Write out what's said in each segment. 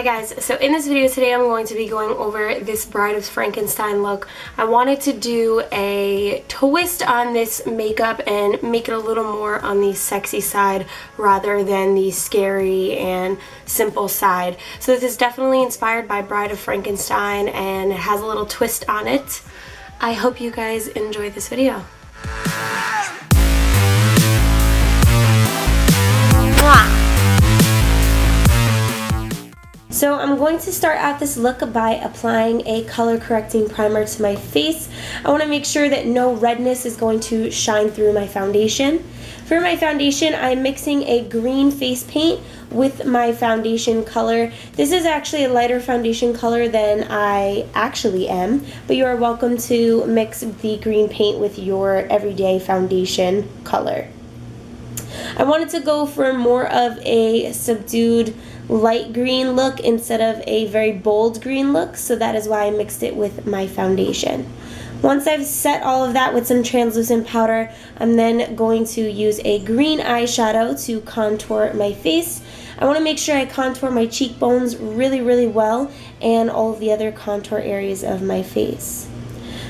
Hi guys, so in this video today I'm going to be going over this Bride of Frankenstein look. I wanted to do a twist on this makeup and make it a little more on the sexy side rather than the scary and simple side. So this is definitely inspired by Bride of Frankenstein and it has a little twist on it. I hope you guys enjoy this video. So I'm going to start out this look by applying a color correcting primer to my face. I want to make sure that no redness is going to shine through my foundation. For my foundation, I'm mixing a green face paint with my foundation color. This is actually a lighter foundation color than I actually am, but you are welcome to mix the green paint with your everyday foundation color. I wanted to go for more of a subdued light green look instead of a very bold green look, so that is why I mixed it with my foundation. Once I've set all of that with some translucent powder, I'm then going to use a green eyeshadow to contour my face. I want to make sure I contour my cheekbones really well and all of the other contour areas of my face.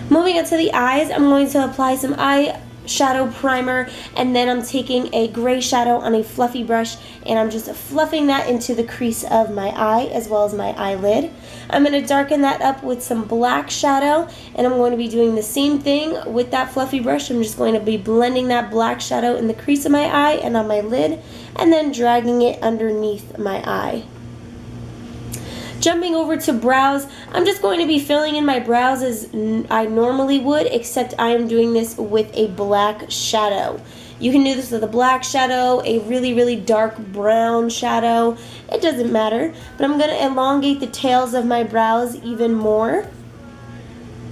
Moving on to the eyes, I'm going to apply some eyeshadow primer, and then I'm taking a gray shadow on a fluffy brush and I'm just fluffing that into the crease of my eye as well as my eyelid. I'm going to darken that up with some black shadow, and I'm going to be doing the same thing with that fluffy brush. I'm just going to be blending that black shadow in the crease of my eye and on my lid, and then dragging it underneath my eye. Jumping over to brows, I'm just going to be filling in my brows as I normally would, except I am doing this with a black shadow. You can do this with a black shadow, a really dark brown shadow. It doesn't matter, but I'm going to elongate the tails of my brows even more.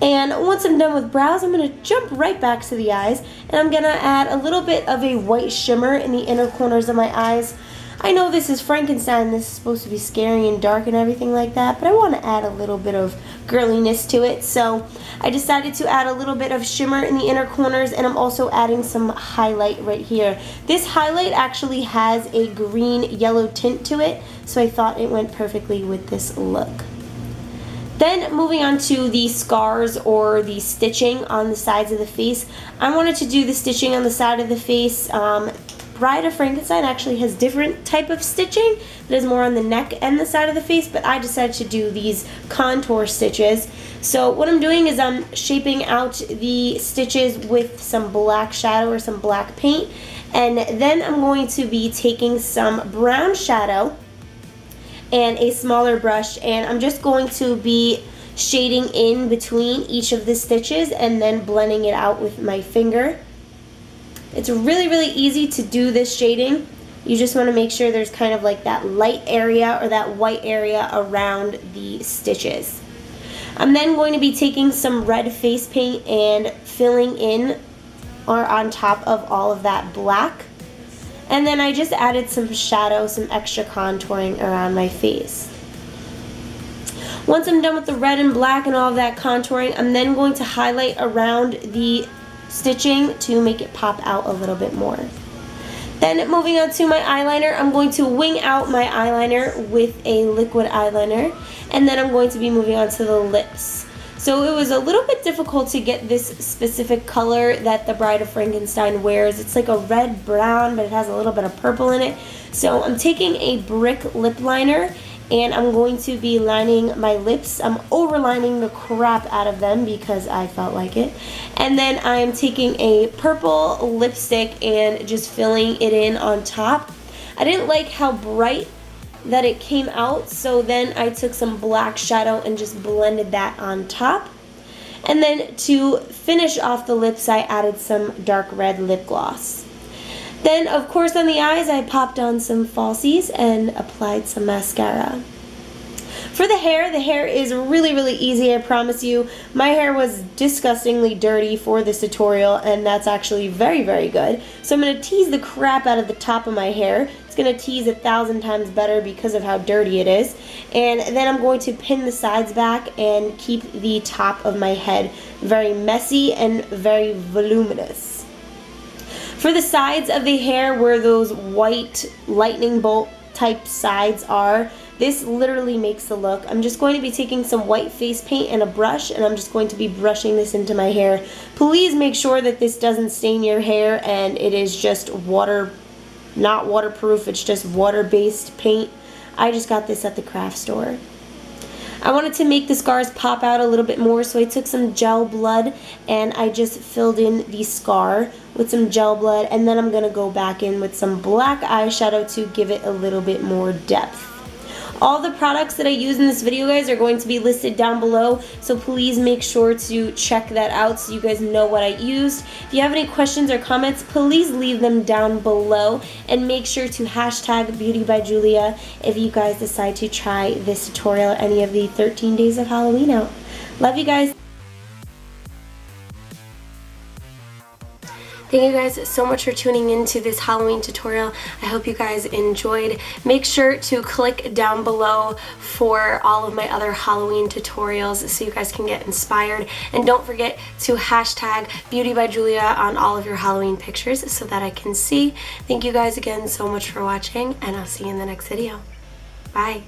And once I'm done with brows, I'm going to jump right back to the eyes, and I'm going to add a little bit of a white shimmer in the inner corners of my eyes. I know this is Frankenstein, this is supposed to be scary and dark and everything like that, but I want to add a little bit of girliness to it, so I decided to add a little bit of shimmer in the inner corners, and I'm also adding some highlight right here. This highlight actually has a green-yellow tint to it, so I thought it went perfectly with this look. Then moving on to the scars or the stitching on the sides of the face. I wanted to do the stitching on the side of the face. Bride of Frankenstein actually has different type of stitching that is more on the neck and the side of the face, but I decided to do these contour stitches. So what I'm doing is I'm shaping out the stitches with some black shadow or some black paint, and then I'm going to be taking some brown shadow and a smaller brush, and I'm just going to be shading in between each of the stitches and then blending it out with my finger. It's really easy to do this shading. You just want to make sure there's kind of like that light area or that white area around the stitches. I'm then going to be taking some red face paint and filling in or on top of all of that black. And then I just added some shadow, some extra contouring around my face. Once I'm done with the red and black and all of that contouring, I'm then going to highlight around the stitching to make it pop out a little bit more. Then moving on to my eyeliner, I'm going to wing out my eyeliner with a liquid eyeliner, and then I'm going to be moving on to the lips. So it was a little bit difficult to get this specific color that the Bride of Frankenstein wears. It's like a red brown, but it has a little bit of purple in it. So I'm taking a brick lip liner, and I'm going to be lining my lips. I'm overlining the crap out of them because I felt like it. And then I'm taking a purple lipstick and just filling it in on top. I didn't like how bright that it came out, so then I took some black shadow and just blended that on top. And then to finish off the lips, I added some dark red lip gloss. Then, of course, on the eyes, I popped on some falsies and applied some mascara. For the hair is really easy, I promise you. My hair was disgustingly dirty for this tutorial, and that's actually very good. So I'm going to tease the crap out of the top of my hair. It's going to tease 1,000 times better because of how dirty it is. And then I'm going to pin the sides back and keep the top of my head very messy and very voluminous. For the sides of the hair where those white lightning bolt type sides are, This literally makes the look. I'm just going to be taking some white face paint and a brush, and I'm just going to be brushing this into my hair. Please make sure that this doesn't stain your hair, and it is just not waterproof, it's just water-based paint. I just got this at the craft store. I wanted to make the scars pop out a little bit more, so I took some gel blood and I just filled in the scar with some gel blood, and then I'm going to go back in with some black eyeshadow to give it a little bit more depth. All the products that I use in this video, guys, are going to be listed down below, so please make sure to check that out so you guys know what I used. If you have any questions or comments, please leave them down below, and make sure to hashtag Beauty by Julia if you guys decide to try this tutorial or any of the 13 days of Halloween out. Love you guys. Thank you guys so much for tuning into this Halloween tutorial. I hope you guys enjoyed. Make sure to click down below for all of my other Halloween tutorials so you guys can get inspired. And don't forget to hashtag Beauty by Julia on all of your Halloween pictures so that I can see. Thank you guys again so much for watching, and I'll see you in the next video. Bye.